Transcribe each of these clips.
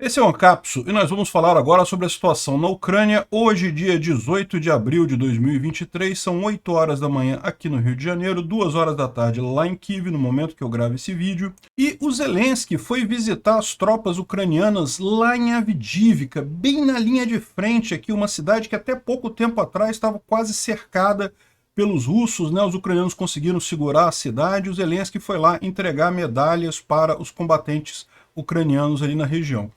Esse é o Ancapso e nós vamos falar agora sobre a situação na Ucrânia. Hoje, dia 18 de abril de 2023, são 8 horas da manhã aqui no Rio de Janeiro, 2 horas da tarde lá em Kiev, no momento que eu gravo esse vídeo. E o Zelensky foi visitar as tropas ucranianas lá em Avdiivka, bem na linha de frente aqui, uma cidade que até pouco tempo atrás estava quase cercada pelos russos, né? Os ucranianos conseguiram segurar a cidade, o Zelensky foi lá entregar medalhas para os combatentes ucranianos ali na região.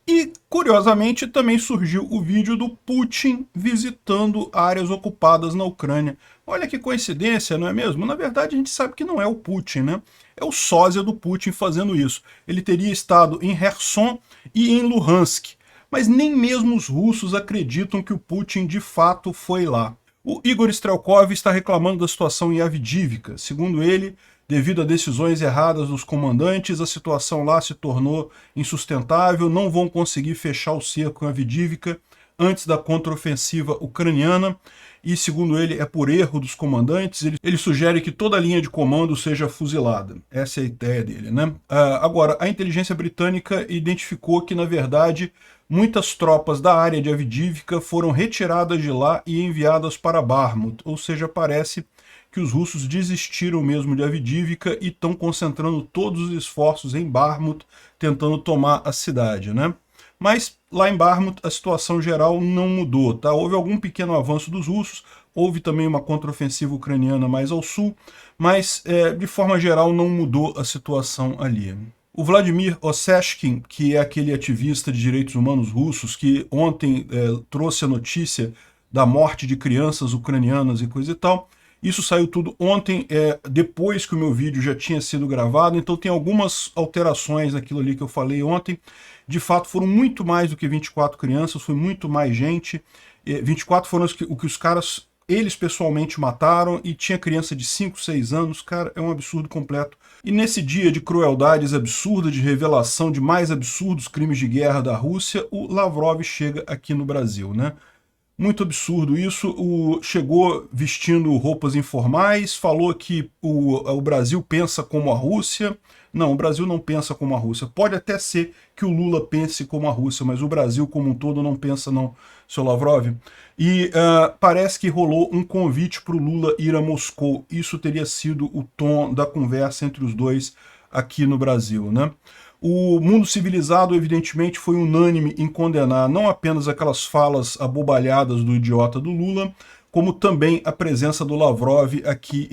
E, curiosamente, também surgiu o vídeo do Putin visitando áreas ocupadas na Ucrânia. Olha que coincidência, não é mesmo? Na verdade, a gente sabe que não é o Putin, né? É o sósia do Putin fazendo isso. Ele teria estado em Kherson e em Luhansk, mas nem mesmo os russos acreditam que o Putin de fato foi lá. O Igor Strelkov está reclamando da situação em Avdiivka. Segundo ele, devido a decisões erradas dos comandantes, a situação lá se tornou insustentável, não vão conseguir fechar o cerco em Avdiivka antes da contraofensiva ucraniana, e segundo ele é por erro dos comandantes. Ele sugere que toda a linha de comando seja fuzilada. Essa é a ideia dele, né? Agora, a inteligência britânica identificou que, na verdade, muitas tropas da área de Avdiivka foram retiradas de lá e enviadas para Bakhmut, ou seja, parece que os russos desistiram mesmo de Avdiivka e estão concentrando todos os esforços em Bakhmut, tentando tomar a cidade, né? Mas lá em Bakhmut a situação geral não mudou, tá? Houve algum pequeno avanço dos russos, houve também uma contraofensiva ucraniana mais ao sul, mas de forma geral não mudou a situação ali. O Vladimir Osechkin, que é aquele ativista de direitos humanos russos que ontem trouxe a notícia da morte de crianças ucranianas e coisa e tal, isso saiu tudo ontem, depois que o meu vídeo já tinha sido gravado, então tem algumas alterações naquilo ali que eu falei ontem. De fato, foram muito mais do que 24 crianças, foi muito mais gente. 24 foram o que os caras, eles pessoalmente mataram, e tinha criança de 5, 6 anos, cara, é um absurdo completo. E nesse dia de crueldades absurdas, de revelação de mais absurdos crimes de guerra da Rússia, o Lavrov chega aqui no Brasil, né? Muito absurdo isso. Chegou vestindo roupas informais, falou que o Brasil pensa como a Rússia. Não, o Brasil não pensa como a Rússia. Pode até ser que o Lula pense como a Rússia, mas o Brasil como um todo não pensa não, seu Lavrov. E parece que rolou um convite para o Lula ir a Moscou. Isso teria sido o tom da conversa entre os dois aqui no Brasil, né? O mundo civilizado, evidentemente, foi unânime em condenar não apenas aquelas falas abobalhadas do idiota do Lula, como também a presença do Lavrov aqui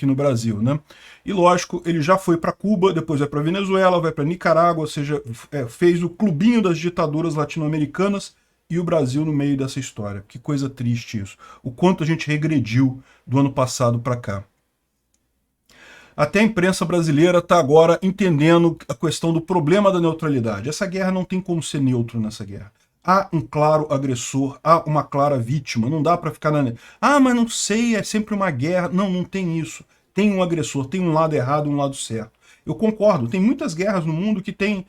no Brasil, né? E lógico, ele já foi para Cuba, depois vai para Venezuela, vai para Nicarágua, ou seja, fez o clubinho das ditaduras latino-americanas, e o Brasil no meio dessa história. Que coisa triste isso. O quanto a gente regrediu do ano passado para cá. Até a imprensa brasileira está agora entendendo a questão do problema da neutralidade. Essa guerra não tem como ser neutro nessa guerra. Há um claro agressor, há uma clara vítima. Não dá para ficar na... Ah, mas não sei, é sempre uma guerra. Não, não tem isso. Tem um agressor, tem um lado errado e um lado certo. Eu concordo, tem muitas guerras no mundo que tem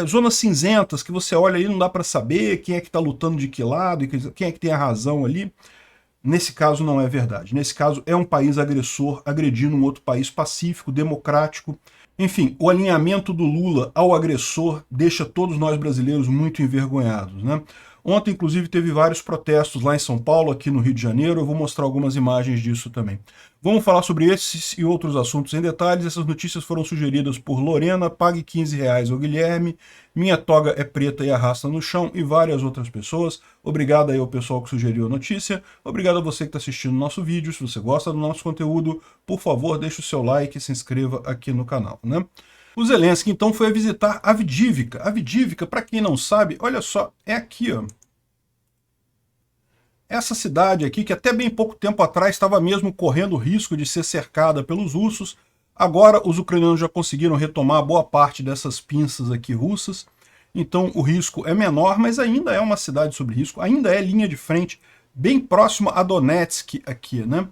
zonas cinzentas, que você olha aí e não dá para saber quem é que está lutando de que lado, e quem é que tem a razão ali. Nesse caso não é verdade. Nesse caso é um país agressor agredindo um outro país pacífico, democrático. Enfim, o alinhamento do Lula ao agressor deixa todos nós brasileiros muito envergonhados, né? Ontem, inclusive, teve vários protestos lá em São Paulo, aqui no Rio de Janeiro. Eu vou mostrar algumas imagens disso também. Vamos falar sobre esses e outros assuntos em detalhes. Essas notícias foram sugeridas por Lorena, pague R$15 ao Guilherme, Minha Toga é Preta e Arrasta no Chão e várias outras pessoas. Obrigado aí ao pessoal que sugeriu a notícia. Obrigado a você que está assistindo o nosso vídeo. Se você gosta do nosso conteúdo, por favor, deixe o seu like e se inscreva aqui no canal, né? O Zelensky, então, foi visitar Avdiivka. Avdiivka, para quem não sabe, olha só, é aqui, ó. Essa cidade aqui, que até bem pouco tempo atrás estava mesmo correndo o risco de ser cercada pelos russos, agora os ucranianos já conseguiram retomar boa parte dessas pinças aqui russas, então o risco é menor, mas ainda é uma cidade sob risco, ainda é linha de frente, bem próxima a Donetsk aqui, né?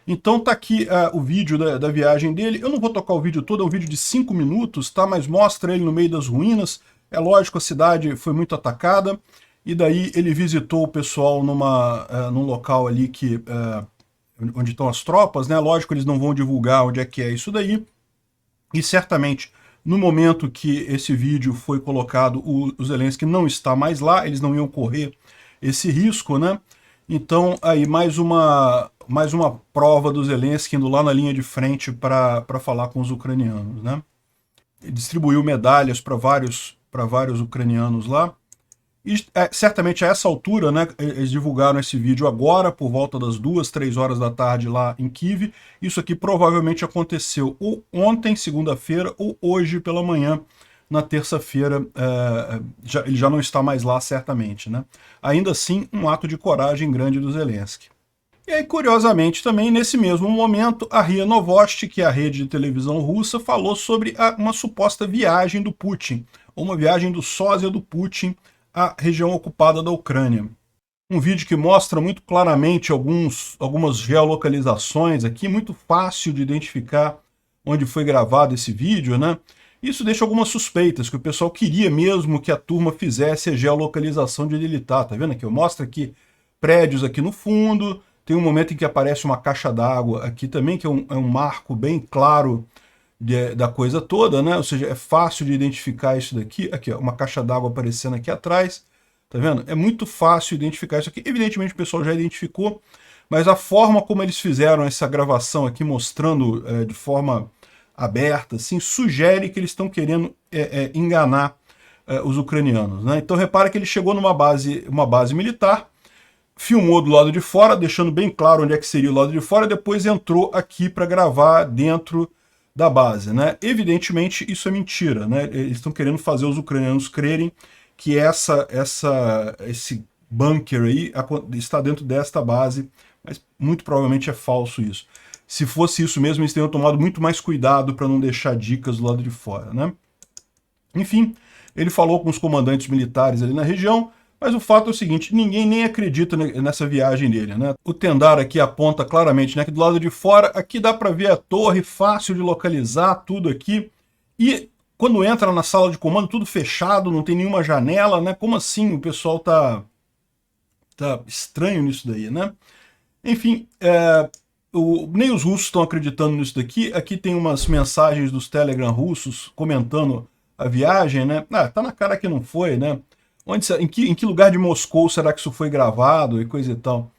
Então tá aqui o vídeo da viagem dele. Eu não vou tocar o vídeo todo, é um vídeo de 5 minutos, tá? Mas mostra ele no meio das ruínas. É lógico, a cidade foi muito atacada, e daí ele visitou o pessoal num local ali onde estão as tropas, né? Lógico, eles não vão divulgar onde é que é isso daí, e certamente No momento que esse vídeo foi colocado, o Zelensky não está mais lá, eles não iam correr esse risco, né? Então, aí mais uma prova do Zelensky indo lá na linha de frente para falar com os ucranianos, né? Ele distribuiu medalhas para vários ucranianos lá. E certamente a essa altura, né, eles divulgaram esse vídeo agora, por volta das 2, 3 horas da tarde lá em Kiev. Isso aqui provavelmente aconteceu ou ontem, segunda-feira, ou hoje pela manhã, na terça-feira. Ele já não está mais lá, certamente, né? Ainda assim, um ato de coragem grande do Zelensky. E aí, curiosamente, também, nesse mesmo momento, a RIA Novosti, que é a rede de televisão russa, falou sobre uma suposta viagem do Putin, ou uma viagem do sósia do Putin à região ocupada da Ucrânia. Um vídeo que mostra muito claramente algumas geolocalizações aqui, muito fácil de identificar onde foi gravado esse vídeo, né? Isso deixa algumas suspeitas, que o pessoal queria mesmo que a turma fizesse a geolocalização de onde ele está. Tá vendo aqui? Mostra aqui prédios aqui no fundo, tem um momento em que aparece uma caixa d'água aqui também, que é um marco bem claro da coisa toda, né? Ou seja, é fácil de identificar isso daqui. Aqui, ó, uma caixa d'água aparecendo aqui atrás. Tá vendo? É muito fácil identificar isso aqui. Evidentemente o pessoal já identificou, mas a forma como eles fizeram essa gravação aqui, mostrando de forma aberta, assim, sugere que eles estão querendo enganar os ucranianos, né? Então repara que ele chegou numa base militar, filmou do lado de fora, deixando bem claro onde é que seria o lado de fora, e depois entrou aqui para gravar dentro da base, né? Evidentemente isso é mentira, né? Eles estão querendo fazer os ucranianos crerem que esse bunker aí está dentro desta base, mas muito provavelmente é falso isso. Se fosse isso mesmo, eles teriam tomado muito mais cuidado para não deixar dicas do lado de fora, né? Enfim, ele falou com os comandantes militares ali na região, mas o fato é o seguinte, ninguém nem acredita nessa viagem dele, né? O Tendar aqui aponta claramente, né, que do lado de fora, aqui dá para ver a torre, fácil de localizar, tudo aqui. E quando entra na sala de comando, tudo fechado, não tem nenhuma janela, né? Como assim? O pessoal tá estranho nisso daí, né? Enfim, nem os russos estão acreditando nisso daqui. Aqui tem umas mensagens dos Telegram russos comentando a viagem, né? Tá na cara que não foi, né? Em que lugar de Moscou será que isso foi gravado e coisa e tal?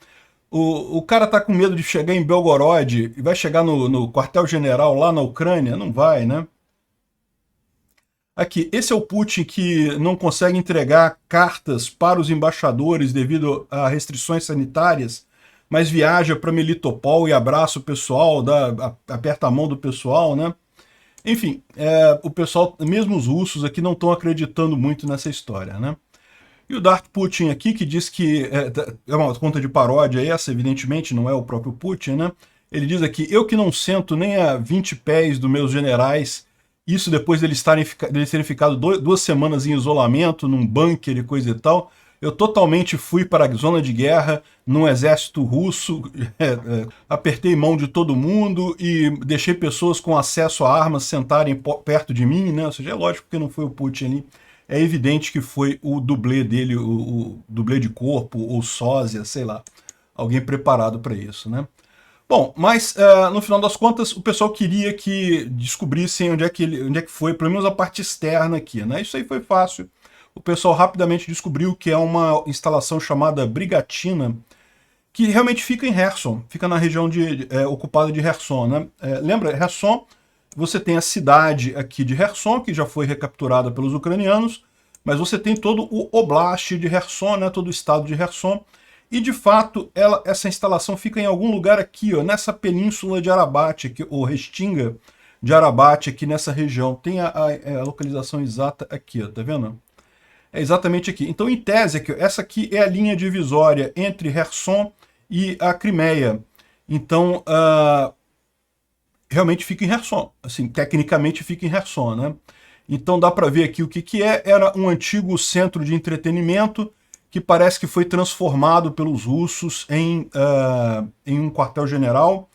O cara tá com medo de chegar em Belgorod e vai chegar no quartel-general lá na Ucrânia? Não vai, né? Aqui, esse é o Putin que não consegue entregar cartas para os embaixadores devido a restrições sanitárias, mas viaja para Melitopol e abraça o pessoal, aperta a mão do pessoal, né? Enfim, o pessoal, mesmo os russos aqui, não estão acreditando muito nessa história, né? E o Darth Putin aqui, que diz que é uma conta de paródia essa, evidentemente, não é o próprio Putin, né? Ele diz aqui, eu que não sento nem a 20 pés dos meus generais, isso depois deles terem ficado 2 semanas em isolamento, num bunker e coisa e tal, eu totalmente fui para a zona de guerra, num exército russo, apertei mão de todo mundo e deixei pessoas com acesso a armas sentarem perto de mim, né? Ou seja, é lógico que não foi o Putin ali. É evidente que foi o dublê dele, o dublê de corpo, ou sósia, sei lá, alguém preparado para isso, né? Bom, mas no final das contas o pessoal queria que descobrissem onde é que foi, pelo menos a parte externa aqui, né? Isso aí foi fácil. O pessoal rapidamente descobriu que é uma instalação chamada Brigatina, que realmente fica em Kherson, fica na região ocupada de Kherson, né? Lembra, Kherson, você tem a cidade aqui de Kherson, que já foi recapturada pelos ucranianos, mas você tem todo o Oblast de Kherson, né, todo o estado de Kherson, e de fato essa instalação fica em algum lugar aqui, ó, nessa península de Arabat, aqui, ou Restinga de Arabat, aqui nessa região. Tem a localização exata aqui, ó, tá vendo? É exatamente aqui. Então, em tese, aqui, essa aqui é a linha divisória entre Kherson e a Crimeia. Então, realmente fica em Kherson. Assim, tecnicamente fica em Kherson, né? Então dá para ver aqui o que é. Era um antigo centro de entretenimento que parece que foi transformado pelos russos em um quartel-general,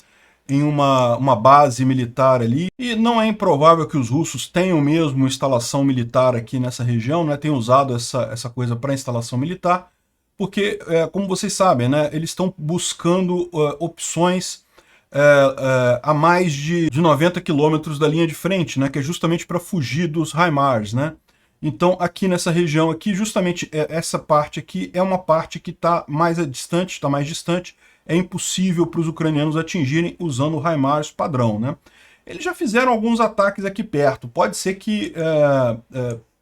em uma base militar ali. E não é improvável que os russos tenham mesmo instalação militar aqui nessa região, né? Tenham usado essa coisa para instalação militar, porque, como vocês sabem, né, eles estão buscando opções a mais de 90 quilômetros da linha de frente, né, que é justamente para fugir dos HIMARS, né? Então, aqui nessa região aqui, justamente essa parte aqui é uma parte que está mais distante, está mais distante, é impossível para os ucranianos atingirem usando o HIMARS padrão, né? Eles já fizeram alguns ataques aqui perto, pode ser que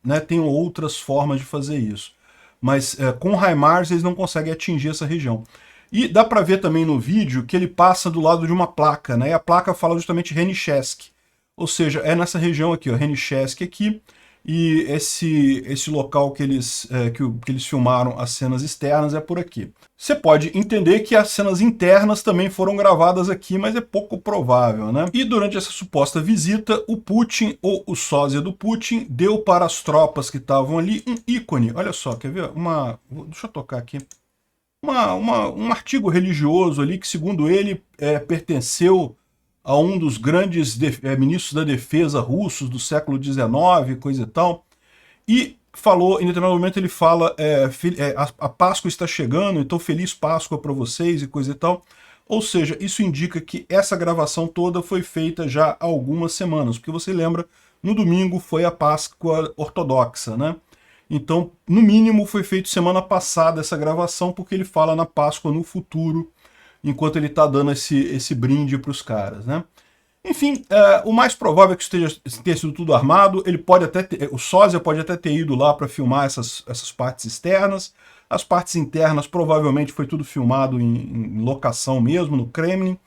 né, tenham outras formas de fazer isso, mas com o HIMARS eles não conseguem atingir essa região. E dá para ver também no vídeo que ele passa do lado de uma placa, né? E a placa fala justamente Renichesk, ou seja, é nessa região aqui, ó, Renichesk aqui, e esse local que eles filmaram as cenas externas é por aqui. Você pode entender que as cenas internas também foram gravadas aqui, mas é pouco provável, né? E durante essa suposta visita, o Putin, ou o sósia do Putin, deu para as tropas que estavam ali um ícone. Olha só, quer ver? Deixa eu tocar aqui. Um artigo religioso ali que, segundo ele, pertenceu a um dos grandes ministros da defesa russos do século XIX, coisa e tal, e falou, em determinado momento ele fala, a Páscoa está chegando, então feliz Páscoa para vocês e coisa e tal. Ou seja, isso indica que essa gravação toda foi feita já há algumas semanas, porque você lembra, no domingo foi a Páscoa ortodoxa, né? Então, no mínimo, foi feito semana passada essa gravação, porque ele fala na Páscoa no futuro, enquanto ele está dando esse brinde para os caras, né? Enfim, o mais provável é que isso tenha sido tudo armado. Ele pode até o sósia pode até ter ido lá para filmar essas partes externas. As partes internas provavelmente foi tudo filmado em locação mesmo, no Kremlin.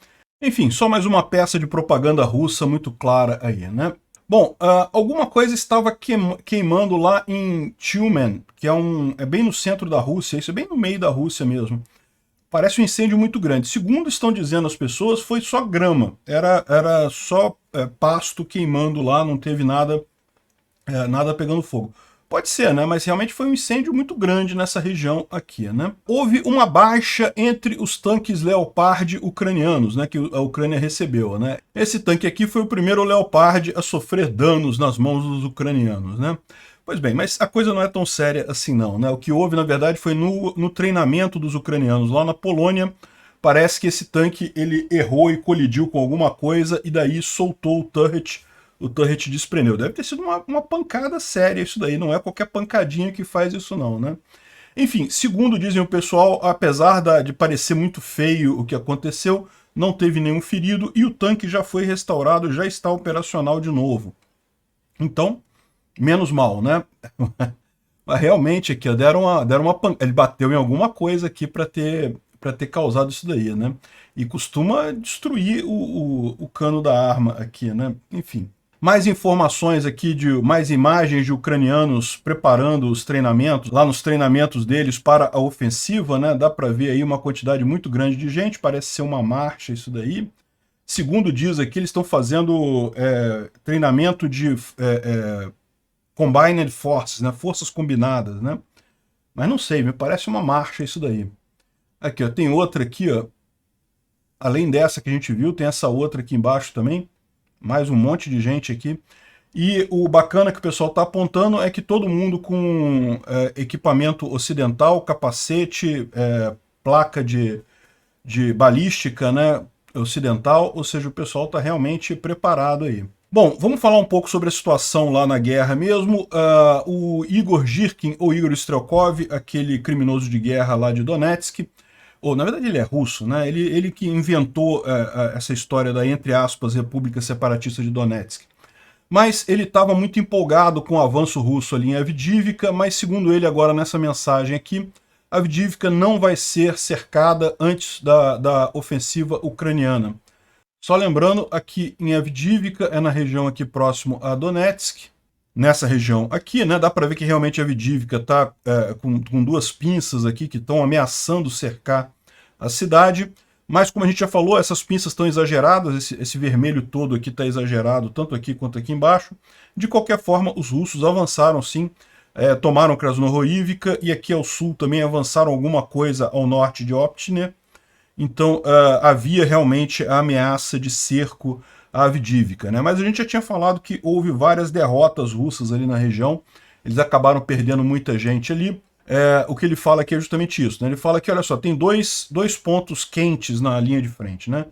Enfim, só mais uma peça de propaganda russa muito clara aí, né? Bom, alguma coisa estava queimando lá em Tyumen, que é bem no centro da Rússia, isso é bem no meio da Rússia mesmo. Parece um incêndio muito grande. Segundo estão dizendo as pessoas, foi só grama. Era só pasto queimando lá, não teve nada pegando fogo. Pode ser, né? Mas realmente foi um incêndio muito grande nessa região aqui, né? Houve uma baixa entre os tanques Leopard ucranianos, né? Que a Ucrânia recebeu, né? Esse tanque aqui foi o primeiro Leopard a sofrer danos nas mãos dos ucranianos, né? Pois bem, mas a coisa não é tão séria assim não, né? O que houve, na verdade, foi no treinamento dos ucranianos lá na Polônia. Parece que esse tanque ele errou e colidiu com alguma coisa e daí soltou o turret desprendeu. Deve ter sido uma pancada séria isso daí, não é qualquer pancadinha que faz isso não, né? Enfim, segundo dizem o pessoal, apesar de parecer muito feio o que aconteceu, não teve nenhum ferido e o tanque já foi restaurado, já está operacional de novo. Então, menos mal, né? Mas realmente aqui, ó, deram uma ele bateu em alguma coisa aqui para ter causado isso daí, né? E costuma destruir o cano da arma aqui, né? Enfim. Mais informações aqui, mais imagens de ucranianos preparando os treinamentos, lá nos treinamentos deles para a ofensiva, né? Dá para ver aí uma quantidade muito grande de gente, parece ser uma marcha isso daí. Segundo diz aqui, eles estão fazendo treinamento de Combined Forces, né? Forças combinadas, né? Mas não sei, me parece uma marcha isso daí. Aqui, ó, tem outra aqui, ó. Além dessa que a gente viu, tem essa outra aqui embaixo também. Mais um monte de gente aqui. E o bacana que o pessoal está apontando é que todo mundo com equipamento ocidental, capacete, placa de balística, né, ocidental, ou seja, o pessoal está realmente preparado aí. Bom, vamos falar um pouco sobre a situação lá na guerra mesmo. O Igor Girkin, ou Igor Strelkov, aquele criminoso de guerra lá de Donetsk, ou na verdade ele é russo, né? Ele que inventou essa história da, entre aspas, República Separatista de Donetsk. Mas ele estava muito empolgado com o avanço russo ali em Avdivka, mas segundo ele agora nessa mensagem aqui, Avdivka não vai ser cercada antes da ofensiva ucraniana. Só lembrando, aqui em Avdivka, é na região aqui próximo a Donetsk, nessa região aqui, né, dá para ver que realmente Avdivka está com duas pinças aqui que estão ameaçando cercar a cidade, mas como a gente já falou, essas pinças estão exageradas, esse vermelho todo aqui está exagerado, tanto aqui quanto aqui embaixo. De qualquer forma, os russos avançaram sim, tomaram Krasnohorivka e aqui ao sul também avançaram alguma coisa ao norte de Optine. Então havia realmente a ameaça de cerco a Avdivka, né? Mas a gente já tinha falado que houve várias derrotas russas ali na região, eles acabaram perdendo muita gente ali. O que ele fala aqui é justamente isso, né? Ele fala que, olha só, tem dois pontos quentes na linha de frente, né?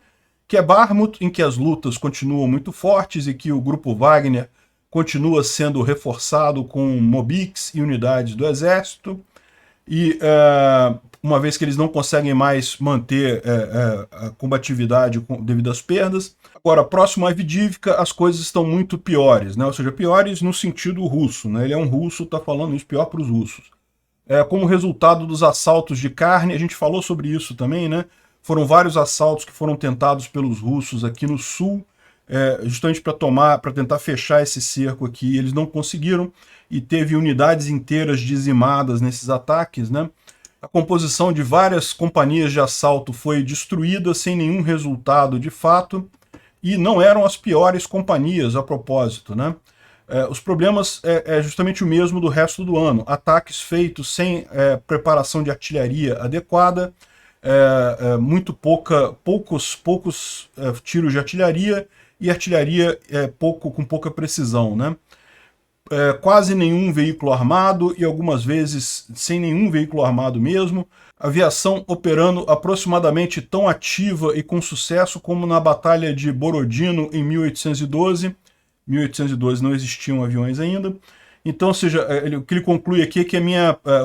que é Bakhmut, em que as lutas continuam muito fortes e que o grupo Wagner continua sendo reforçado com mobics e unidades do exército, e uma vez que eles não conseguem mais manter a combatividade devido às perdas. Agora, próximo a Avdivka, as coisas estão muito piores, né? Ou seja, piores no sentido russo, né? Ele é um russo, está falando isso, pior para os russos. Como resultado dos assaltos de carne, a gente falou sobre isso também, né? Foram vários assaltos que foram tentados pelos russos aqui no sul, justamente para tentar fechar esse cerco aqui. Eles não conseguiram e teve unidades inteiras dizimadas nesses ataques, né? A composição de várias companhias de assalto foi destruída sem nenhum resultado de fato, e não eram as piores companhias a propósito, né? Os problemas é justamente o mesmo do resto do ano. Ataques feitos sem preparação de artilharia adequada, muito poucos tiros de artilharia, e artilharia com pouca precisão, né? Quase nenhum veículo armado e algumas vezes sem nenhum veículo armado mesmo. Aviação operando aproximadamente tão ativa e com sucesso como na Batalha de Borodino em 1812. Em 1812 não existiam aviões ainda. Então, ou seja, o que ele conclui aqui é que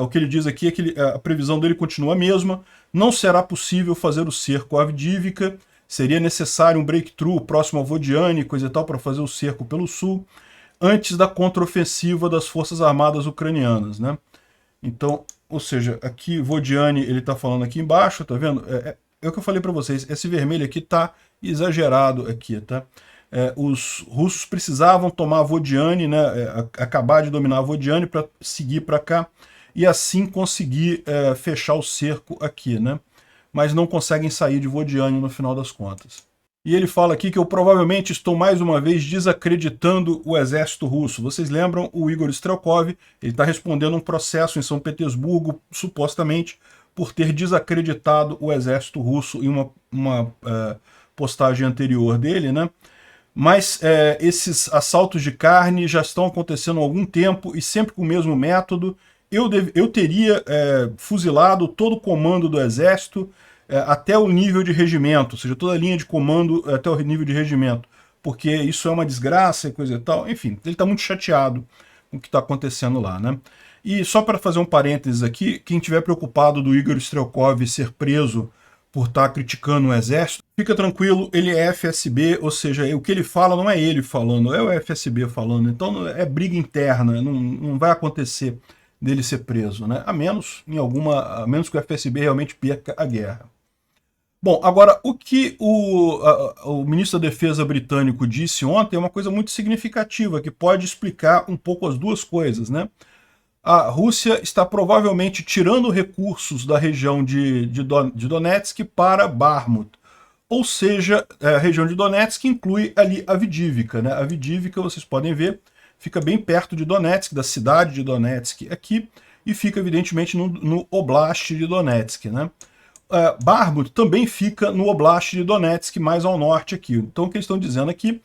o que ele diz aqui é que a previsão dele continua a mesma. Não será possível fazer o cerco a Avdivka. Seria necessário um breakthrough próximo a Vodiane, coisa e tal, para fazer o cerco pelo sul, antes da contraofensiva das forças armadas ucranianas, né? Então, ou seja, aqui Vodiane, ele está falando aqui embaixo, tá vendo? É o que eu falei para vocês, esse vermelho aqui tá exagerado aqui, tá? Os russos precisavam tomar Vodiane, né? Acabar de dominar Vodiane para seguir para cá e assim conseguir fechar o cerco aqui, né? Mas não conseguem sair de Vodiane no final das contas. E ele fala aqui que eu provavelmente estou mais uma vez desacreditando o exército russo. Vocês lembram o Igor Strelkov? Ele está respondendo um processo em São Petersburgo, supostamente, por ter desacreditado o exército russo em uma postagem anterior dele, né? Mas esses assaltos de carne já estão acontecendo há algum tempo e sempre com o mesmo método. Eu teria fuzilado todo o comando do exército até o nível de regimento, ou seja, toda a linha de comando até o nível de regimento, porque isso é uma desgraça e coisa e tal. Enfim, ele está muito chateado com o que está acontecendo lá, né? E só para fazer um parênteses aqui, quem estiver preocupado do Igor Strelkov ser preso por estar criticando o exército, fica tranquilo, ele é FSB, ou seja, o que ele fala não é ele falando, é o FSB falando, então é briga interna, não vai acontecer dele ser preso, né? A menos que o FSB realmente perca a guerra. Bom, agora, o que o ministro da Defesa britânico disse ontem é uma coisa muito significativa, que pode explicar um pouco as duas coisas, né? A Rússia está provavelmente tirando recursos da região de Donetsk para Bakhmut. Ou seja, a região de Donetsk inclui ali Avdivka, né? Avdivka, vocês podem ver, fica bem perto de Donetsk, da cidade de Donetsk aqui, e fica evidentemente no Oblast de Donetsk, né? Bakhmut também fica no Oblast de Donetsk, mais ao norte aqui. Então o que eles estão dizendo aqui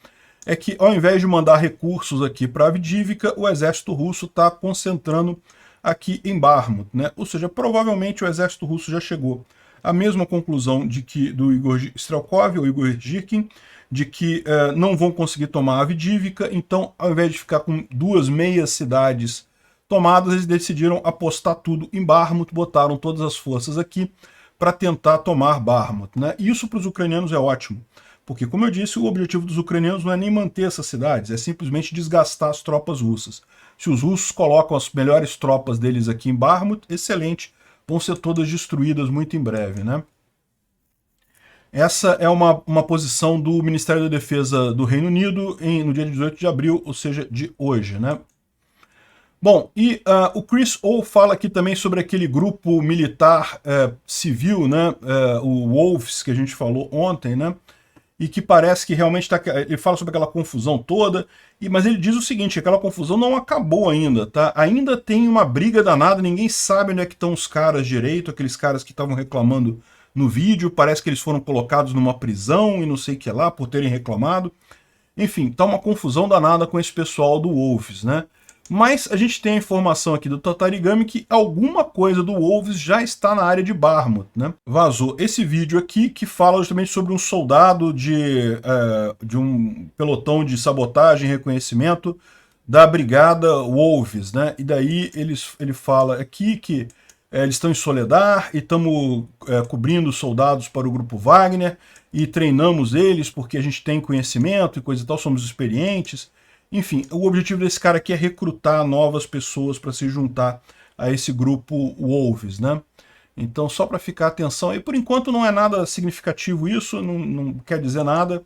é que ao invés de mandar recursos aqui para Avdivka, o exército russo está concentrando aqui em Bakhmut, né? Ou seja, provavelmente o exército russo já chegou à mesma conclusão do Igor Strelkov, ou Igor Girkin, de que não vão conseguir tomar Avdivka, então ao invés de ficar com duas meias cidades tomadas, eles decidiram apostar tudo em Bakhmut, botaram todas as forças aqui para tentar tomar Bakhmut, né? E isso para os ucranianos é ótimo, porque, como eu disse, o objetivo dos ucranianos não é nem manter essas cidades, é simplesmente desgastar as tropas russas. Se os russos colocam as melhores tropas deles aqui em Bakhmut, excelente, vão ser todas destruídas muito em breve, né? Essa é uma posição do Ministério da Defesa do Reino Unido no dia 18 de abril, ou seja, de hoje, né? Bom, e o Chris O fala aqui também sobre aquele grupo militar civil, né? O Wolves, que a gente falou ontem, né? E que parece que realmente está... Ele fala sobre aquela confusão toda, mas ele diz o seguinte, aquela confusão não acabou ainda, tá? Ainda tem uma briga danada, ninguém sabe onde é que estão os caras direito, aqueles caras que estavam reclamando no vídeo, parece que eles foram colocados numa prisão e não sei o que lá, por terem reclamado. Enfim, tá uma confusão danada com esse pessoal do Wolves, né? Mas a gente tem a informação aqui do Tatarigami que alguma coisa do Wolves já está na área de Bakhmut, né? Vazou esse vídeo aqui que fala justamente sobre um soldado de um pelotão de sabotagem e reconhecimento da brigada Wolves, né? E daí ele fala aqui que eles estão em Soledar e estamos cobrindo soldados para o grupo Wagner e treinamos eles porque a gente tem conhecimento e coisa e tal, somos experientes. Enfim, o objetivo desse cara aqui é recrutar novas pessoas para se juntar a esse grupo Wolves, né? Então, só para ficar atenção aí, por enquanto não é nada significativo isso, não quer dizer nada,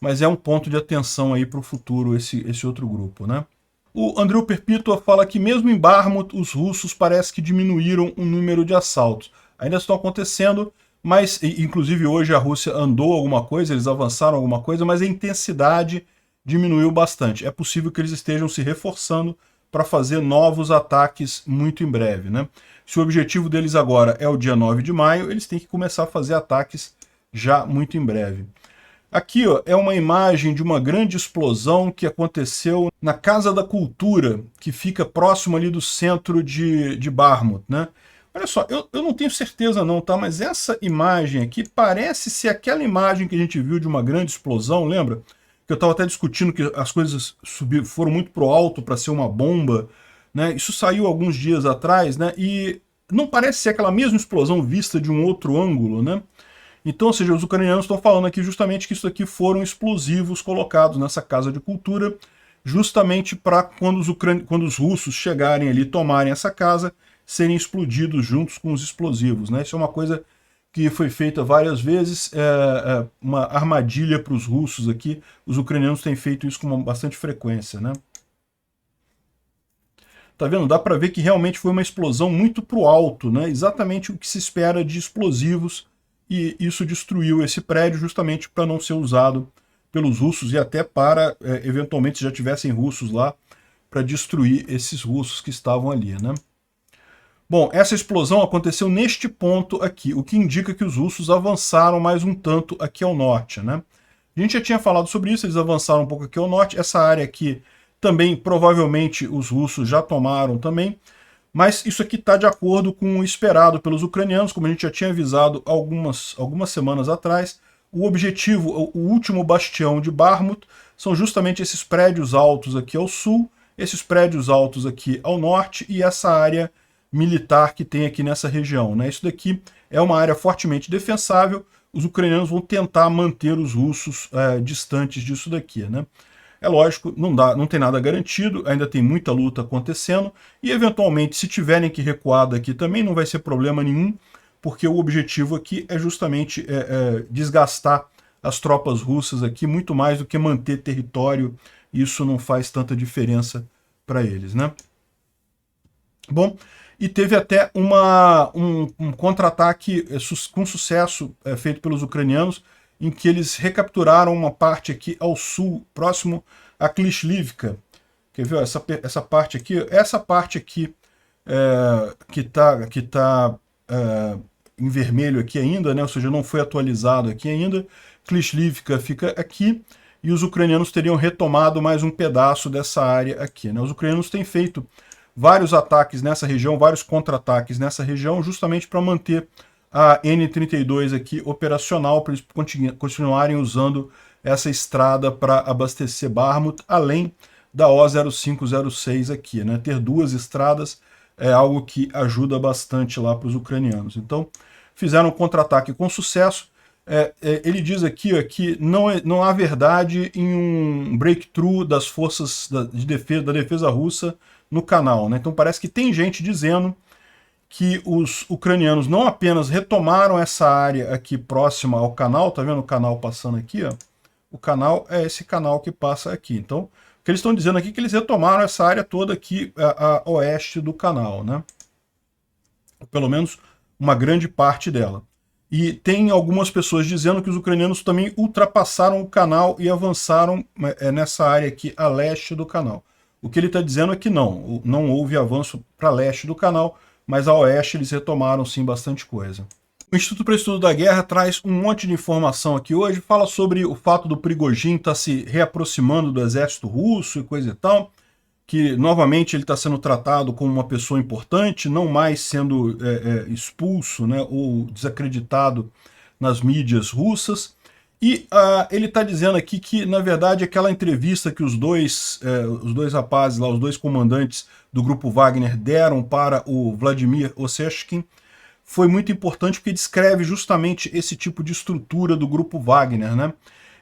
mas é um ponto de atenção aí para o futuro esse outro grupo, né? O Andrew Perpetua fala que mesmo em Bakhmut, os russos parece que diminuíram o número de assaltos. Ainda estão acontecendo, mas inclusive hoje a Rússia andou alguma coisa, eles avançaram alguma coisa, mas a intensidade diminuiu bastante. É possível que eles estejam se reforçando para fazer novos ataques muito em breve, né? Se o objetivo deles agora é o dia 9 de maio, eles têm que começar a fazer ataques já muito em breve. Aqui ó, é uma imagem de uma grande explosão que aconteceu na Casa da Cultura, que fica próximo ali do centro de Bakhmut, né? Olha só, eu não tenho certeza não, tá? Mas essa imagem aqui parece ser aquela imagem que a gente viu de uma grande explosão, lembra? Que eu estava até discutindo que as coisas foram muito pro alto para ser uma bomba, né? Isso saiu alguns dias atrás, né? E não parece ser aquela mesma explosão vista de um outro ângulo, né? Então, ou seja, os ucranianos estão falando aqui justamente que isso aqui foram explosivos colocados nessa casa de cultura, justamente para quando os russos chegarem ali, tomarem essa casa, serem explodidos juntos com os explosivos, né? Isso é uma coisa que foi feita várias vezes, uma armadilha para os russos aqui. Os ucranianos têm feito isso com bastante frequência, né? Tá vendo? Dá para ver que realmente foi uma explosão muito pro alto, né? Exatamente o que se espera de explosivos, e isso destruiu esse prédio justamente para não ser usado pelos russos e até para, eventualmente, se já tivessem russos lá, para destruir esses russos que estavam ali, né? Bom, essa explosão aconteceu neste ponto aqui, o que indica que os russos avançaram mais um tanto aqui ao norte, né? A gente já tinha falado sobre isso, eles avançaram um pouco aqui ao norte, essa área aqui também, provavelmente, os russos já tomaram também, mas isso aqui está de acordo com o esperado pelos ucranianos, como a gente já tinha avisado algumas semanas atrás. O objetivo, o último bastião de Bakhmut, são justamente esses prédios altos aqui ao sul, esses prédios altos aqui ao norte e essa área militar que tem aqui nessa região, né? Isso daqui é uma área fortemente defensável, os ucranianos vão tentar manter os russos distantes disso daqui, né? É lógico, não tem nada garantido, ainda tem muita luta acontecendo, e eventualmente, se tiverem que recuar daqui também, não vai ser problema nenhum, porque o objetivo aqui é justamente desgastar as tropas russas aqui, muito mais do que manter território, isso não faz tanta diferença para eles, né? Bom, e teve até um contra-ataque com sucesso feito pelos ucranianos, em que eles recapturaram uma parte aqui ao sul, próximo a Klishivka. Quer ver? Essa parte aqui, que tá em vermelho aqui ainda, né? Ou seja, não foi atualizado aqui ainda. Klishivka fica aqui, e os ucranianos teriam retomado mais um pedaço dessa área aqui, né? Os ucranianos têm feito vários ataques nessa região, vários contra-ataques nessa região, justamente para manter a N-32 aqui operacional, para eles continuarem usando essa estrada para abastecer Bakhmut, além da O0506 aqui, né? Ter duas estradas é algo que ajuda bastante lá para os ucranianos. Então, fizeram um contra-ataque com sucesso. Ele diz aqui ó, que não há verdade em um breakthrough das forças da defesa russa no canal, né? Então parece que tem gente dizendo que os ucranianos não apenas retomaram essa área aqui próxima ao canal, tá vendo o canal passando aqui, ó? O canal é esse canal que passa aqui. Então, o que eles estão dizendo aqui é que eles retomaram essa área toda aqui a oeste do canal, né? Pelo menos uma grande parte dela. E tem algumas pessoas dizendo que os ucranianos também ultrapassaram o canal e avançaram nessa área aqui a leste do canal. O que ele está dizendo é que não houve avanço para leste do canal, mas a oeste eles retomaram sim bastante coisa. O Instituto para o Estudo da Guerra traz um monte de informação aqui hoje, fala sobre o fato do Prigozhin estar se reaproximando do exército russo e coisa e tal. que novamente ele está sendo tratado como uma pessoa importante, não mais sendo expulso, né, ou desacreditado nas mídias russas. E ele está dizendo aqui que, na verdade, aquela entrevista que os dois rapazes lá, os dois comandantes do grupo Wagner deram para o Vladimir Osechkin foi muito importante porque descreve justamente esse tipo de estrutura do grupo Wagner, né?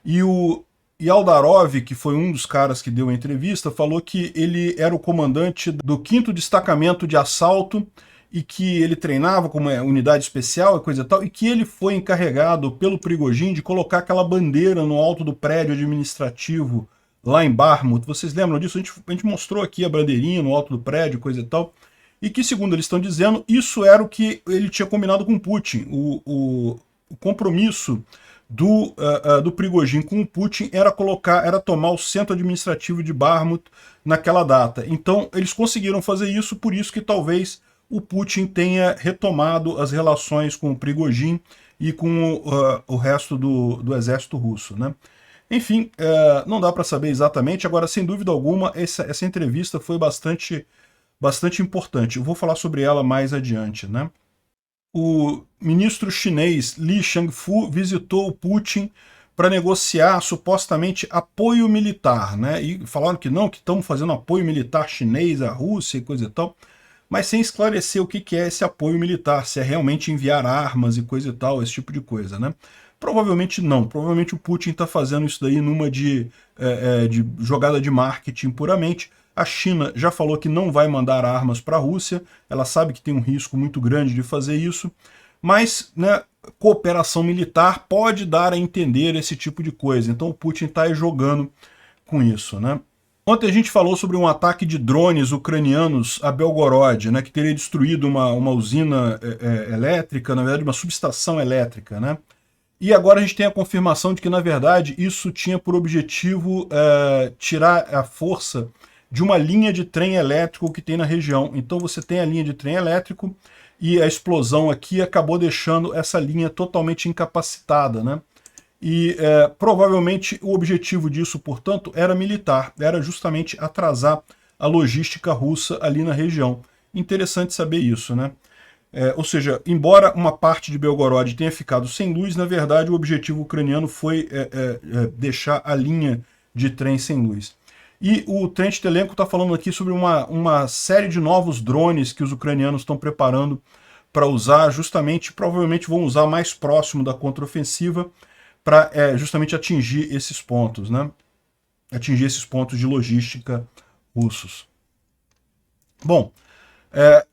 E o Yaldarov, que foi um dos caras que deu a entrevista, falou que ele era o comandante do 5º destacamento de assalto e que ele treinava como unidade especial e coisa e tal, e que ele foi encarregado pelo Prigozhin de colocar aquela bandeira no alto do prédio administrativo lá em Bakhmut. Vocês lembram disso? A gente mostrou aqui a bandeirinha no alto do prédio, coisa e tal, e que, segundo eles estão dizendo, isso era o que ele tinha combinado com Putin. O compromisso do Prigozhin com o Putin era tomar o centro administrativo de Bakhmut naquela data. Então eles conseguiram fazer isso, por isso que talvez o Putin tenha retomado as relações com o Prigozhin e com o resto do exército russo, né? Enfim, não dá para saber exatamente. Agora, sem dúvida alguma, essa entrevista foi bastante importante. Eu vou falar sobre ela mais adiante, né? O ministro chinês Li Shangfu visitou o Putin para negociar supostamente apoio militar, né? E falaram que não, que estamos fazendo apoio militar chinês à Rússia e coisa e tal, mas sem esclarecer o que é esse apoio militar, se é realmente enviar armas e coisa e tal, esse tipo de coisa, né? Provavelmente não, provavelmente o Putin está fazendo isso daí numa de jogada de marketing puramente. A China já falou que não vai mandar armas para a Rússia, ela sabe que tem um risco muito grande de fazer isso, mas, né, cooperação militar pode dar a entender esse tipo de coisa, então o Putin está jogando com isso, né? Ontem a gente falou sobre um ataque de drones ucranianos a Belgorod, né, que teria destruído uma usina elétrica, na verdade uma subestação elétrica, né? E agora a gente tem a confirmação de que, na verdade, isso tinha por objetivo tirar a força de uma linha de trem elétrico que tem na região. Então você tem a linha de trem elétrico e a explosão aqui acabou deixando essa linha totalmente incapacitada, né? E provavelmente o objetivo disso, portanto, era militar, era justamente atrasar a logística russa ali na região. Interessante saber isso, né? Ou seja, embora uma parte de Belgorod tenha ficado sem luz, na verdade o objetivo ucraniano foi deixar a linha de trem sem luz. E o Trent Telenko está falando aqui sobre uma série de novos drones que os ucranianos estão preparando para usar, justamente, provavelmente vão usar mais próximo da contraofensiva, para justamente atingir esses pontos, né? Atingir esses pontos de logística russos. Bom,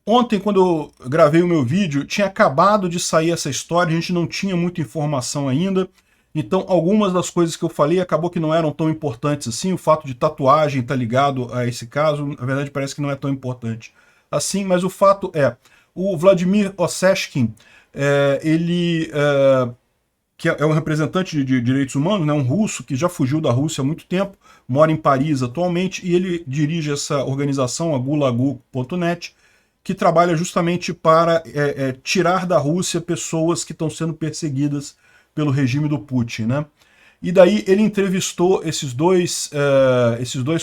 ontem, quando eu gravei o meu vídeo, tinha acabado de sair essa história, a gente não tinha muita informação ainda, então algumas das coisas que eu falei acabou que não eram tão importantes assim. O fato de tatuagem estar ligado a esse caso, na verdade parece que não é tão importante assim, mas o fato o Vladimir Osechkin, ele... que é um representante de direitos humanos, né, um russo que já fugiu da Rússia há muito tempo, mora em Paris atualmente, e ele dirige essa organização, a Gulagu.net, que trabalha justamente para tirar da Rússia pessoas que estão sendo perseguidas pelo regime do Putin, né? E daí ele entrevistou esses dois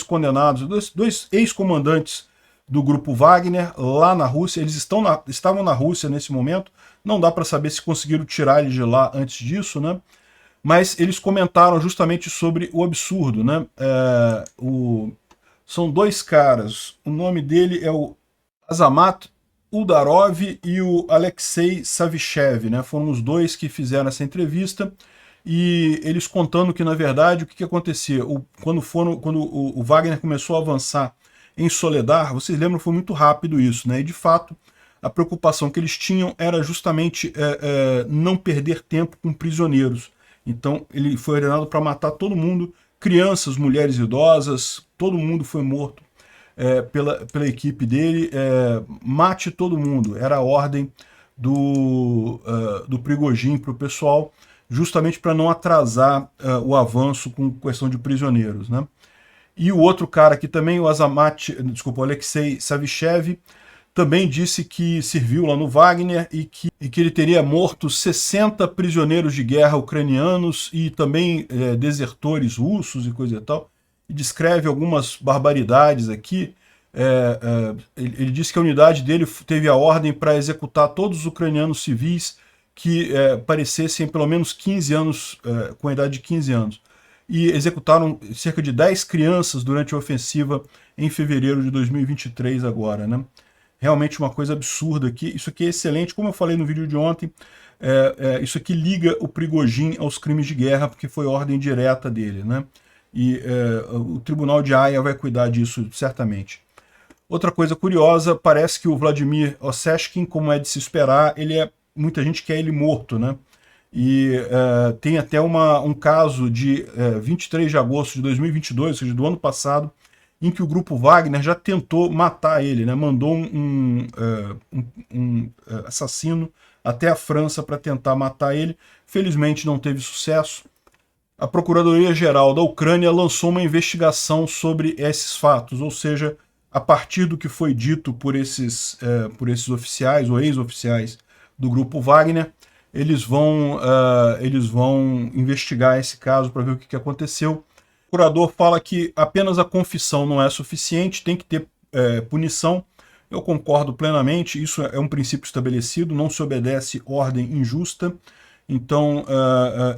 condenados, dois ex-comandantes do grupo Wagner lá na Rússia. Eles estavam na Rússia nesse momento, não dá para saber se conseguiram tirar eles de lá antes disso, né? Mas eles comentaram justamente sobre o absurdo, né? São dois caras, o nome dele é o Azamat Udarov e o Alexei Savichev, né? Foram os dois que fizeram essa entrevista, e eles contando que, na verdade, o que acontecia? Quando o Wagner começou a avançar em Soledar, vocês lembram, foi muito rápido isso, né? E de fato, a preocupação que eles tinham era justamente não perder tempo com prisioneiros. Então ele foi ordenado para matar todo mundo, crianças, mulheres idosas, todo mundo foi morto pela equipe dele. Mate todo mundo, era a ordem do Prigozhin para o pessoal, justamente para não atrasar o avanço com questão de prisioneiros, né? E o outro cara aqui também, o Alexei Savichev, também disse que serviu lá no Wagner e que ele teria morto 60 prisioneiros de guerra ucranianos e também desertores russos e coisa e tal. e descreve algumas barbaridades aqui. Ele diz que a unidade dele teve a ordem para executar todos os ucranianos civis que parecessem pelo menos 15 anos, com a idade de 15 anos. E executaram cerca de 10 crianças durante a ofensiva em fevereiro de 2023 agora, né? Realmente uma coisa absurda aqui. Isso aqui é excelente, como eu falei no vídeo de ontem, isso aqui liga o Prigozhin aos crimes de guerra, porque foi ordem direta dele, né? E o Tribunal de Haia vai cuidar disso, certamente. Outra coisa curiosa, parece que o Vladimir Osechkin, como é de se esperar, muita gente quer ele morto, né? E tem até um caso de 23 de agosto de 2022, ou seja, do ano passado, em que o grupo Wagner já tentou matar ele, né? Mandou um assassino até a França para tentar matar ele. Felizmente não teve sucesso. A Procuradoria-Geral da Ucrânia lançou uma investigação sobre esses fatos, ou seja, a partir do que foi dito por esses oficiais ou ex-oficiais do grupo Wagner, eles vão investigar esse caso para ver o que aconteceu. O procurador fala que apenas a confissão não é suficiente, tem que ter punição. Eu concordo plenamente, isso é um princípio estabelecido, não se obedece ordem injusta. Então,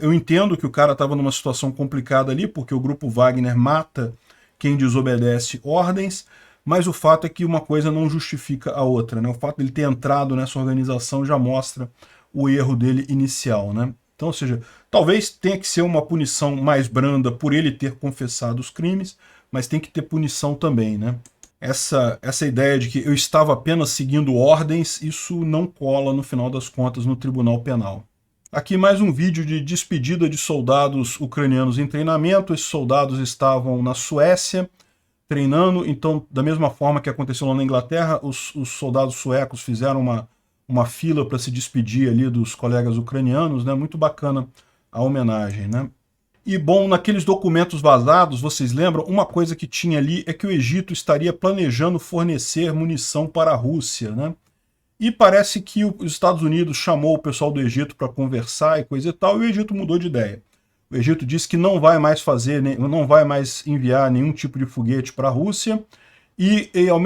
eu entendo que o cara estava numa situação complicada ali, porque o grupo Wagner mata quem desobedece ordens, mas o fato é que uma coisa não justifica a outra, né? O fato de ele ter entrado nessa organização já mostra o erro dele inicial, né? Então, ou seja, talvez tenha que ser uma punição mais branda por ele ter confessado os crimes, mas tem que ter punição também, né? Essa ideia de que eu estava apenas seguindo ordens, isso não cola no final das contas no Tribunal Penal. Aqui mais um vídeo de despedida de soldados ucranianos em treinamento. Esses soldados estavam na Suécia treinando, então da mesma forma que aconteceu lá na Inglaterra, os soldados suecos fizeram uma fila para se despedir ali dos colegas ucranianos, né? Muito bacana a homenagem, né? E bom, naqueles documentos vazados, vocês lembram, uma coisa que tinha ali é que o Egito estaria planejando fornecer munição para a Rússia, né? E parece que os Estados Unidos chamou o pessoal do Egito para conversar e coisa e tal, e o Egito mudou de ideia. O Egito disse que não vai mais não vai mais enviar nenhum tipo de foguete para a Rússia, e ao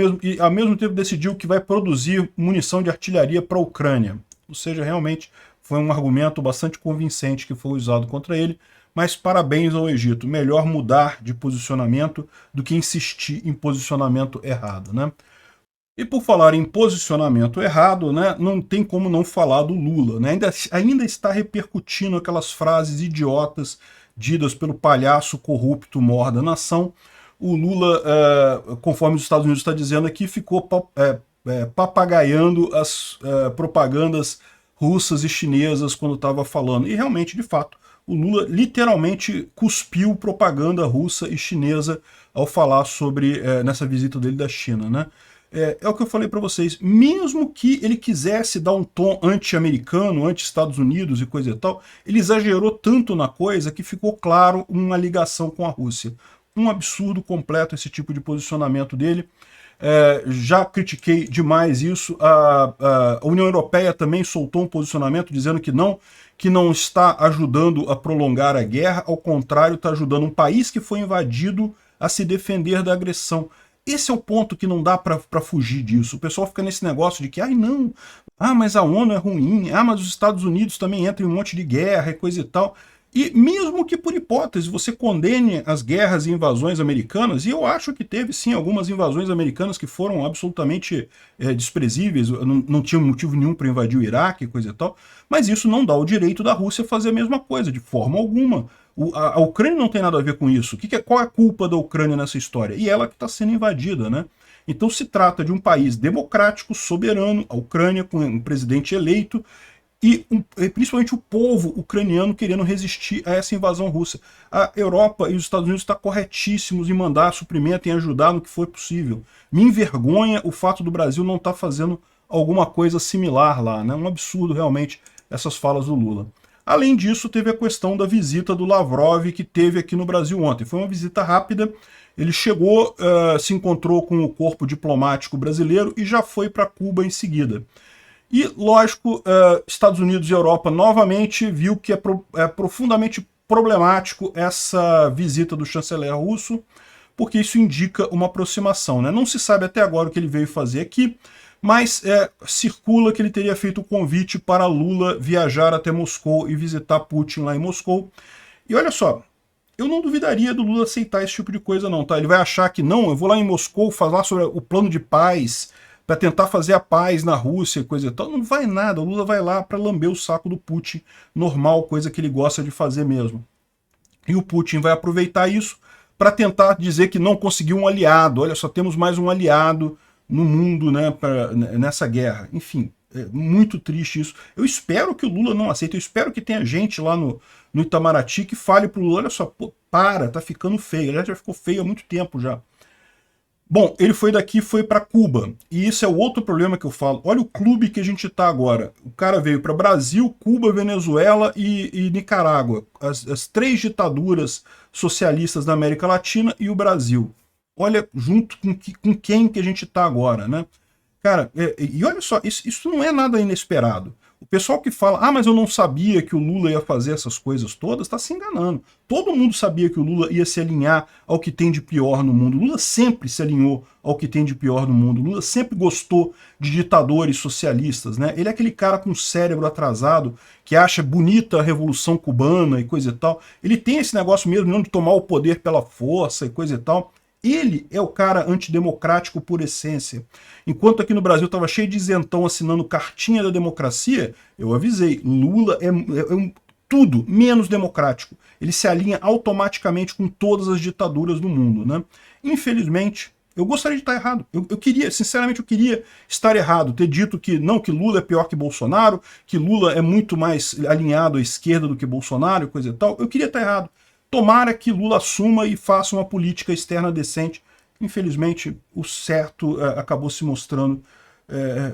mesmo tempo decidiu que vai produzir munição de artilharia para a Ucrânia. Ou seja, realmente foi um argumento bastante convincente que foi usado contra ele, mas parabéns ao Egito, melhor mudar de posicionamento do que insistir em posicionamento errado, né? E por falar em posicionamento errado, né, não tem como não falar do Lula, né? Ainda está repercutindo aquelas frases idiotas ditas pelo palhaço corrupto mor da nação. O Lula, conforme os Estados Unidos está dizendo aqui, ficou papagaiando as propagandas russas e chinesas quando estava falando. E realmente, de fato, o Lula literalmente cuspiu propaganda russa e chinesa ao falar sobre nessa visita dele da China, né? É o que eu falei para vocês, mesmo que ele quisesse dar um tom anti-americano, anti-Estados Unidos e coisa e tal, ele exagerou tanto na coisa que ficou claro uma ligação com a Rússia. Um absurdo completo esse tipo de posicionamento dele. Já critiquei demais isso. A União Europeia também soltou um posicionamento dizendo que não está ajudando a prolongar a guerra, ao contrário, está ajudando um país que foi invadido a se defender da agressão. Esse é o ponto que não dá para fugir disso. O pessoal fica nesse negócio de que, não, mas a ONU é ruim, mas os Estados Unidos também entram em um monte de guerra e coisa e tal. E mesmo que por hipótese você condene as guerras e invasões americanas, e eu acho que teve sim algumas invasões americanas que foram absolutamente desprezíveis, não tinha motivo nenhum para invadir o Iraque e coisa e tal, mas isso não dá o direito da Rússia fazer a mesma coisa, de forma alguma. A Ucrânia não tem nada a ver com isso. Qual é a culpa da Ucrânia nessa história? E ela que está sendo invadida, né? Então se trata de um país democrático, soberano, a Ucrânia com um presidente eleito, e principalmente o povo ucraniano querendo resistir a essa invasão russa. A Europa e os Estados Unidos estão corretíssimos em mandar suprimento, em ajudar no que for possível. Me envergonha o fato do Brasil não estar fazendo alguma coisa similar lá, né? Um absurdo realmente essas falas do Lula. Além disso, teve a questão da visita do Lavrov que teve aqui no Brasil ontem. Foi uma visita rápida, ele chegou, se encontrou com o corpo diplomático brasileiro e já foi para Cuba em seguida. E, lógico, Estados Unidos e Europa novamente viu que é profundamente problemático essa visita do chanceler russo. porque isso indica uma aproximação, né? Não se sabe até agora o que ele veio fazer aqui, mas circula que ele teria feito o convite para Lula viajar até Moscou e visitar Putin lá em Moscou. E olha só, eu não duvidaria do Lula aceitar esse tipo de coisa não, tá? Ele vai achar que não, eu vou lá em Moscou falar sobre o plano de paz, para tentar fazer a paz na Rússia e coisa e tal. Não vai nada, o Lula vai lá para lamber o saco do Putin, normal, coisa que ele gosta de fazer mesmo. E o Putin vai aproveitar isso para tentar dizer que não conseguiu um aliado. Olha só, temos mais um aliado no mundo, né, nessa guerra. Enfim, é muito triste isso. Eu espero que o Lula não aceite, eu espero que tenha gente lá no Itamaraty que fale pro Lula, olha só, pô, tá ficando feio. Aliás, já ficou feio há muito tempo já. Bom, ele foi daqui, foi para Cuba. E isso é o outro problema que eu falo. Olha o clube que a gente está agora. O cara veio para Brasil, Cuba, Venezuela e Nicarágua. As 3 ditaduras socialistas da América Latina e o Brasil. Olha junto com quem que a gente está agora, né? Cara, e olha só, isso não é nada inesperado. O pessoal que fala, ah, mas eu não sabia que o Lula ia fazer essas coisas todas, está se enganando. Todo mundo sabia que o Lula ia se alinhar ao que tem de pior no mundo. O Lula sempre se alinhou ao que tem de pior no mundo. O Lula sempre gostou de ditadores socialistas, né? Ele é aquele cara com cérebro atrasado, que acha bonita a Revolução Cubana e coisa e tal. Ele tem esse negócio mesmo não de tomar o poder pela força e coisa e tal. Ele é o cara antidemocrático por essência. Enquanto aqui no Brasil estava cheio de isentão assinando cartinha da democracia, eu avisei, Lula é tudo menos democrático. Ele se alinha automaticamente com todas as ditaduras do mundo, né? Infelizmente, eu gostaria de estar errado. Eu queria, sinceramente, eu queria estar errado, ter dito que não, que Lula é pior que Bolsonaro, que Lula é muito mais alinhado à esquerda do que Bolsonaro e coisa e tal. Eu queria estar errado. Tomara que Lula assuma e faça uma política externa decente. Infelizmente, o certo acabou se mostrando.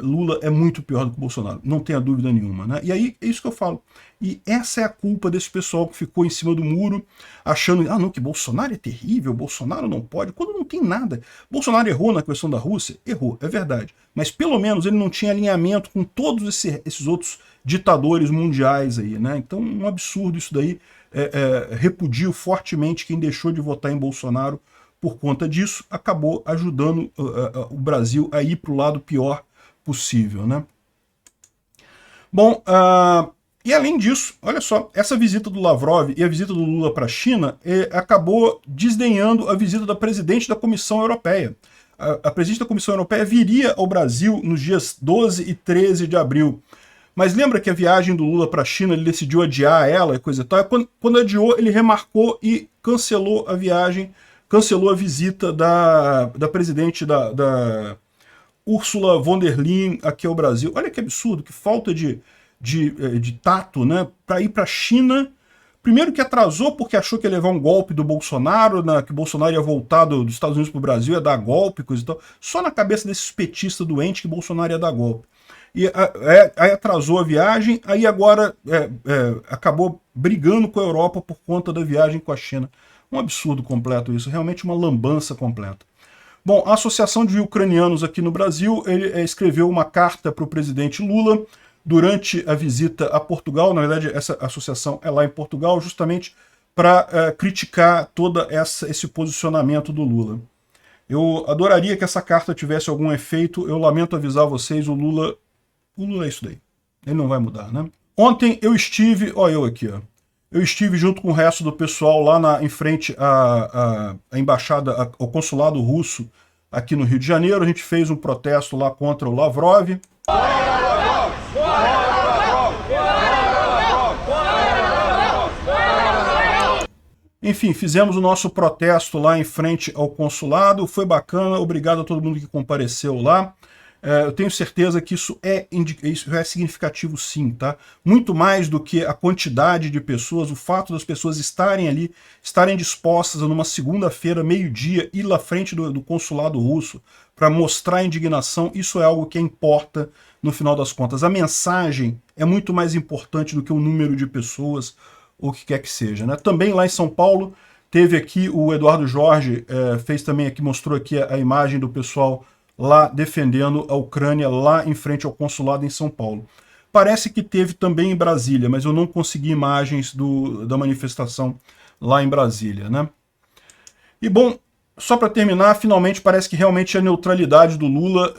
Lula é muito pior do que Bolsonaro, não tenha dúvida nenhuma, né? E aí é isso que eu falo. E essa é a culpa desse pessoal que ficou em cima do muro, achando, ah não, que Bolsonaro é terrível, Bolsonaro não pode, quando não tem nada. Bolsonaro errou na questão da Rússia? Errou, é verdade. Mas pelo menos ele não tinha alinhamento com todos esses outros ditadores mundiais aí, né? Então, um absurdo isso daí. Repudio fortemente quem deixou de votar em Bolsonaro por conta disso, acabou ajudando o Brasil a ir para o lado pior possível, né? Bom, e além disso, olha só, essa visita do Lavrov e a visita do Lula para a China acabou desdenhando a visita da presidente da Comissão Europeia. A presidente da Comissão Europeia viria ao Brasil nos dias 12 e 13 de abril. Mas lembra que a viagem do Lula para a China, ele decidiu adiar ela e coisa e tal? Quando adiou, ele remarcou e cancelou a viagem, cancelou a visita da presidente da Ursula von der Leyen aqui ao Brasil. Olha que absurdo, que falta de tato, né? Para ir para a China. Primeiro que atrasou porque achou que ia levar um golpe do Bolsonaro, que o Bolsonaro ia voltar dos Estados Unidos para o Brasil, ia dar golpe, coisa e tal. Só na cabeça desses petistas doentes que Bolsonaro ia dar golpe. E aí atrasou a viagem, aí agora acabou brigando com a Europa por conta da viagem com a China. Um absurdo completo isso, realmente uma lambança completa. Bom, a Associação de Ucranianos aqui no Brasil escreveu uma carta para o presidente Lula durante a visita a Portugal. Na verdade, essa associação é lá em Portugal, justamente para criticar todo esse posicionamento do Lula. Eu adoraria que essa carta tivesse algum efeito, eu lamento avisar vocês, o Lula é isso daí. Ele não vai mudar, né? Ontem eu estive, olha eu aqui, ó. Eu estive junto com o resto do pessoal lá em frente à embaixada, ao consulado russo aqui no Rio de Janeiro. A gente fez um protesto lá contra o Lavrov. Enfim, fizemos o nosso protesto lá em frente ao consulado. Foi bacana, obrigado a todo mundo que compareceu lá. Eu tenho certeza que isso é significativo sim, tá? Muito mais do que a quantidade de pessoas, o fato das pessoas estarem ali, estarem dispostas a numa segunda-feira, meio-dia, ir lá frente do consulado russo para mostrar a indignação, isso é algo que importa no final das contas. A mensagem é muito mais importante do que o número de pessoas, ou o que quer que seja, né? Também lá em São Paulo, teve aqui o Eduardo Jorge, fez também aqui, mostrou aqui a imagem do pessoal lá defendendo a Ucrânia, lá em frente ao consulado em São Paulo. Parece que teve também em Brasília, mas eu não consegui imagens da manifestação lá em Brasília, né? E bom, Só para terminar, finalmente parece que realmente a neutralidade do Lula...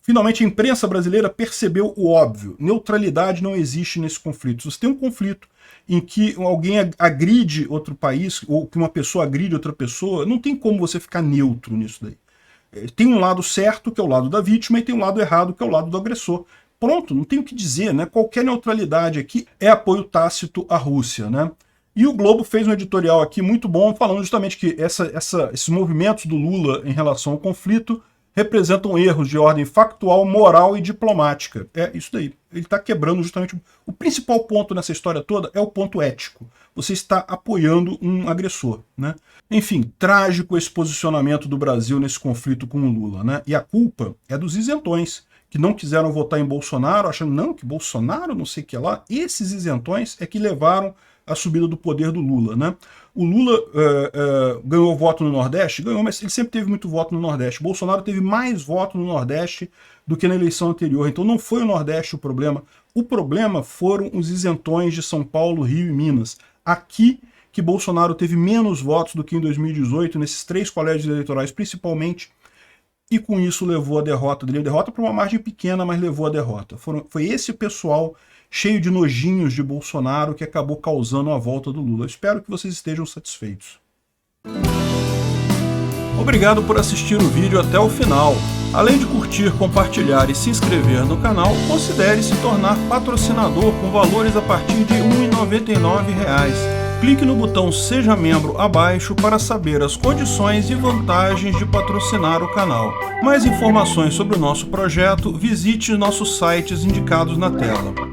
Finalmente a imprensa brasileira percebeu o óbvio. Neutralidade não existe nesse conflito. Se você tem um conflito em que alguém agride outro país, ou que uma pessoa agride outra pessoa, não tem como você ficar neutro nisso daí. Tem um lado certo, que é o lado da vítima, e tem um lado errado, que é o lado do agressor. Pronto, não tem o que dizer, né? Qualquer neutralidade aqui é apoio tácito à Rússia, né? E o Globo fez um editorial aqui muito bom, falando justamente que esses movimentos do Lula em relação ao conflito representam erros de ordem factual, moral e diplomática. É isso daí. Ele está quebrando justamente... O principal ponto nessa história toda é o ponto ético. Você está apoiando um agressor, né? Enfim, trágico esse posicionamento do Brasil nesse conflito com o Lula, né? E a culpa é dos isentões, que não quiseram votar em Bolsonaro, achando, não, que Bolsonaro não sei o que lá. Esses isentões é que levaram a subida do poder do Lula, né? O Lula ganhou voto no Nordeste? Ganhou, mas ele sempre teve muito voto no Nordeste. Bolsonaro teve mais voto no Nordeste do que na eleição anterior. Então não foi o Nordeste o problema. O problema foram os isentões de São Paulo, Rio e Minas. Aqui que Bolsonaro teve menos votos do que em 2018, nesses 3 colégios eleitorais principalmente, e com isso levou a derrota dele. A derrota por uma margem pequena, mas levou a derrota. Foi esse pessoal cheio de nojinhos de Bolsonaro que acabou causando a volta do Lula. Espero que vocês estejam satisfeitos. Obrigado por assistir o vídeo até o final. Além de curtir, compartilhar e se inscrever no canal, considere se tornar patrocinador com valores a partir de R$ 1,99. Clique no botão Seja Membro abaixo para saber as condições e vantagens de patrocinar o canal. Mais informações sobre o nosso projeto, visite nossos sites indicados na tela.